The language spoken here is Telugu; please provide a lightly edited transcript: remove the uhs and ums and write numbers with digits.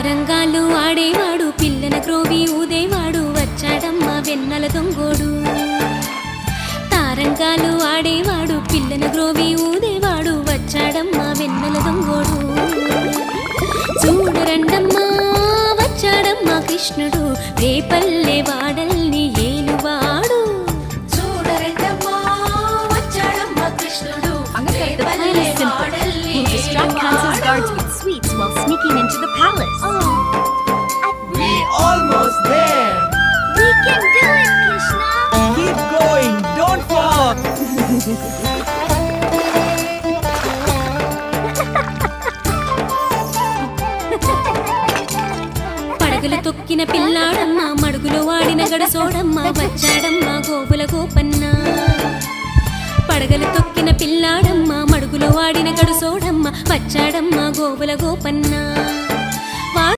తారంగాలు ఆడేవాడు పిల్లన క్రోవి ఊదేవాడు వచ్చాడమ్మ వెన్నెల దొంగోడు తారంగాలు ఆడేవాడు పిల్లన క్రోవి ఊదేవాడు వచ్చాడమ్మ వెన్నెల దొంగోడు చూడరండమ్మా వచ్చాడమ్మ కృష్ణుడు రేపల్లె వాడల్ని ఏలువాడు చూడరండమ్మా వచ్చాడమ్మ కృష్ణుడు Repalle వాడల్ని Guards with sweets while sneaking into the palace. We almost there. We can do it, Krishna! Keep going. Don't fall. పడగలు తొక్కిన పిల్లాడమ్మ మడుగులో వాడిన గడసోడమ్మ వచ్చాడమ్మ గోపుల గోపన్న పడగలు తొక్కిన పిల్లాడమ్మ మడుగులో వాడిన గడుసోడమ్మ వచ్చాడమ్మ గోపుల గోపన్న